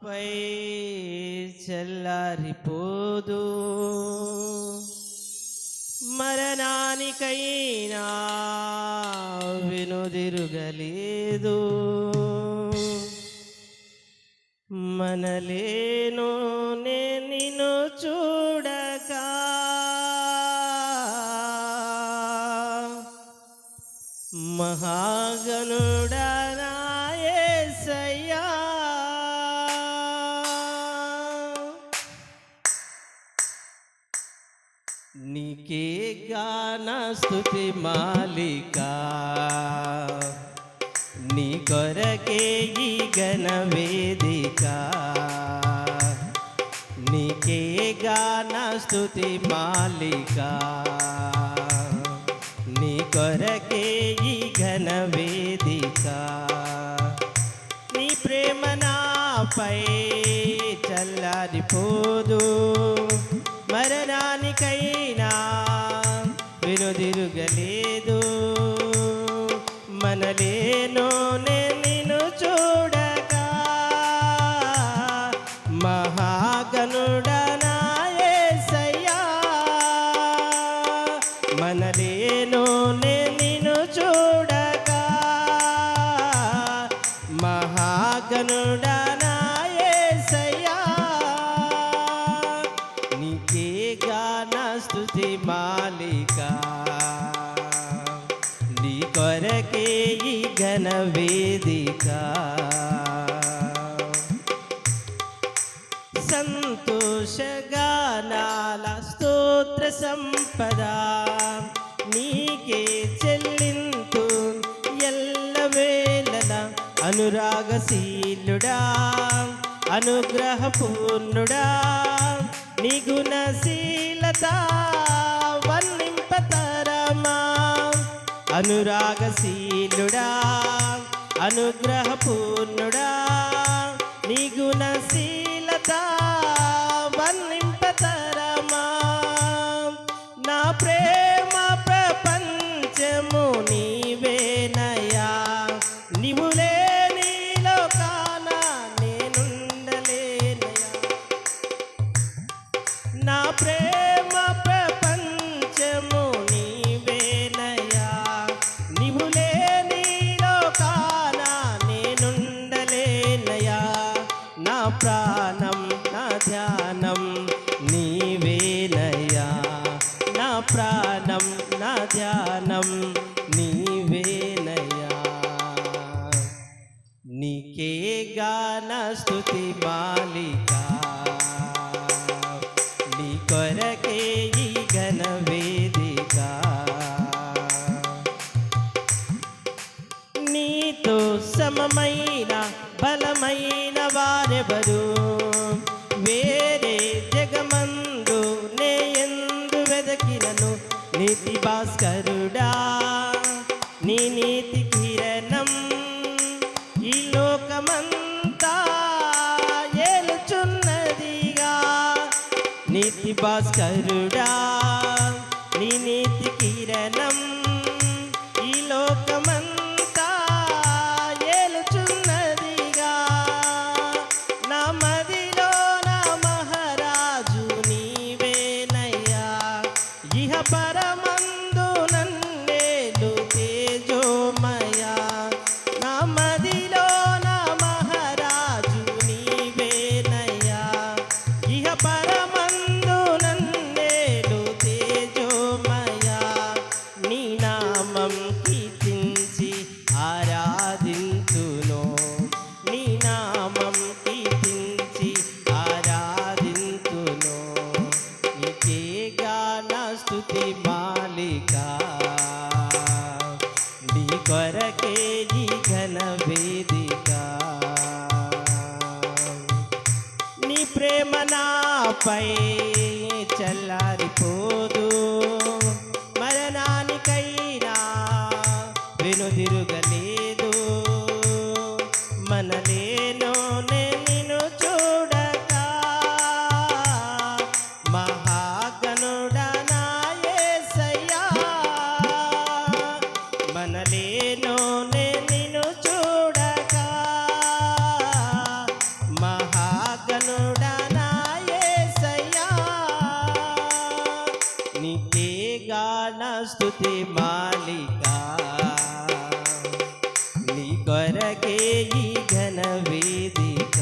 పై చల్లారిపోదు, మరణానికైనా వెనుదిరుగలేదు. మనలేను నిన్ను చూడక మహాగణుడా నా యేసయ్యా, నీకే గాన స్తుతి మాలిక, నీ కొరకే ఈ ఘన వేదిక. నీకే గాన స్తుతి మాలిక, నీ కొరకే ఈ ఘన వేదిక. నీ ప్రేమ నాపై చల్లారిపోదు, మరణానికైనా వెనుదిరుగలేదు. మనలేను నిన్ను చూడక మహాగణుడా నా యేసయ్యా, మనలేను నిన్ను చూడక మహాగణుడా నా యేసయ్యా, నీకే గాన స్తుతి మాలిక, నీ కొరకే ఈ ఘన వేదిక. సంతోషగానాల స్తోత్ర సంపద నీకే చెల్లింతు ఎల్లవేళల. అనురాగశీలుడా అనుగ్రహపూర్ణుడా, నీ గుణశీలత వర్ణింపతరమా. అనురాగశీలుడా అనుగ్రహపూర్ణుడా, నీ గుణశీలత వర్ణింపతరమా. నా ప్రేమ ప్రపంచము నీవేనయ్యా, నీవు లేని లోకాన నేనుండలేనయ్యా. నా ప్రేమ ప్రపంచము నీవేనయ్యా, నీవు లేని లోకాన నేనుండలేనయ్యా. నా ప్రాణం నా ధ్యానం నీవేనయ్యా, నా ప్రాణం నా ధ్యానం నీవేనయ్యా. నీకే గాన స్తుతి మాలిక, నీ కొరకే ఈ ఘన వేదిక. నీతో సమమైన బలమైన వారెవరు, వేరే జగమందు నే ఎందు వెదకినను. నీతి భాస్కరుడా నీ నీతి కిరణం ఈ లోకమంతా ఏలుచున్నదిగా. నీతి భాస్కరుడా నీ నీతి కిరణం ఈ లోకమంతా ఏలుచున్నదిగా. నా మదిలో నా మహారాజు నీవేనయ్యా, ఇహ పరమందు నన్నేలు తేజోమయా. నా మదిలో నా మహారాజు నీవేనయ్యా, ఇహ పరమందు నన్నేలు తేజోమయా. నీ నామం కీర్తించి ఆరాధింతును, నీ నామం కీర్తించి ఆరాధింతును. నీకే గాన స్తుతి మాలిక, నీ కొరకే ఈ ఘన వేదిక. నీ ప్రేమ నాపై చల్లారిపోదు, మరణానికైనా వెనుదిరుగలేదు. మనలేను నిన్ను చూడక మహాగణుడా నా యేసయ్యా, మనలేను నిన్ను చూడక మహా స్తుతి మాలిక నీ కొరకే ఈ ఘన వేదిక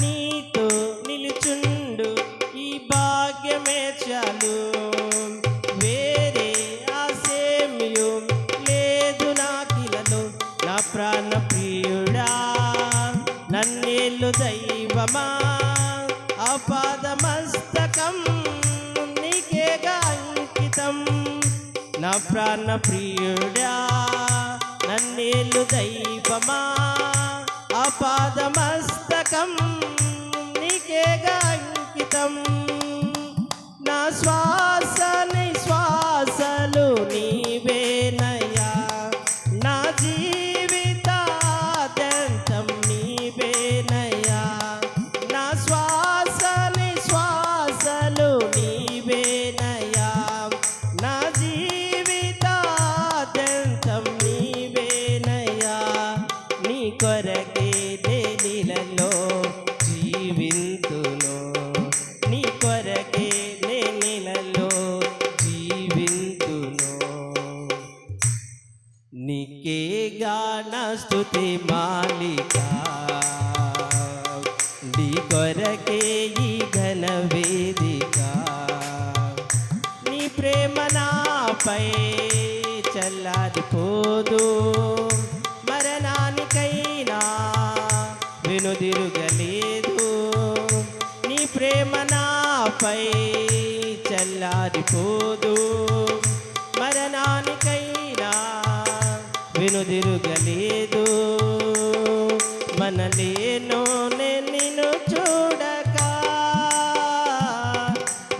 నీతో నిలుచుండు ఈ భాగ్యమే చాలు వేరే ఆశేమియు లేదు నాకిలలో నా ప్రాణ ప్రియుడా నన్నేలు దైవమా ఆపాదమస్తకం నీకేగా అంకితం నా ప్రాణ ప్రియుడా నన్నేలు దైవమా ఆపాదమస్తకం నీకేగా అంకితం నా శ్వాస నిశ్వాసలు నీవేనయ్యా నా జీవితాద్యంతం నీవేనయ్యా నా శ్వాస నిశ్వాసలు నీవేనయ్యా నా జీవితాద్యంతం నీవేనయ్యా నీ కొరకే నేనిలలో జీవింతును నీ కొరకే నేనిలలో జీవింతును నీకేగా నా స్తుతి మాలిక నీ కొరకే ఈ ఘన వేదిక నీ ప్రేమ నాపై చల్లారిపోదు మరణానికైనా వెనుదిరుగలేదు నీ ప్రేమ నాపై చల్లారిపోదు మరణానికైనా వెనుదిరుగలేదు మనలేనో నిన్ను చూడక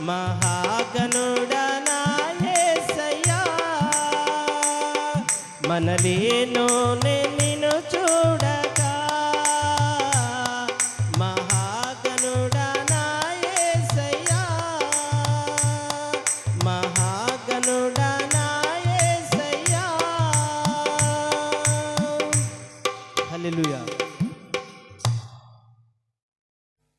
మహాగణుడా నా యేసయ్యా మనలేనో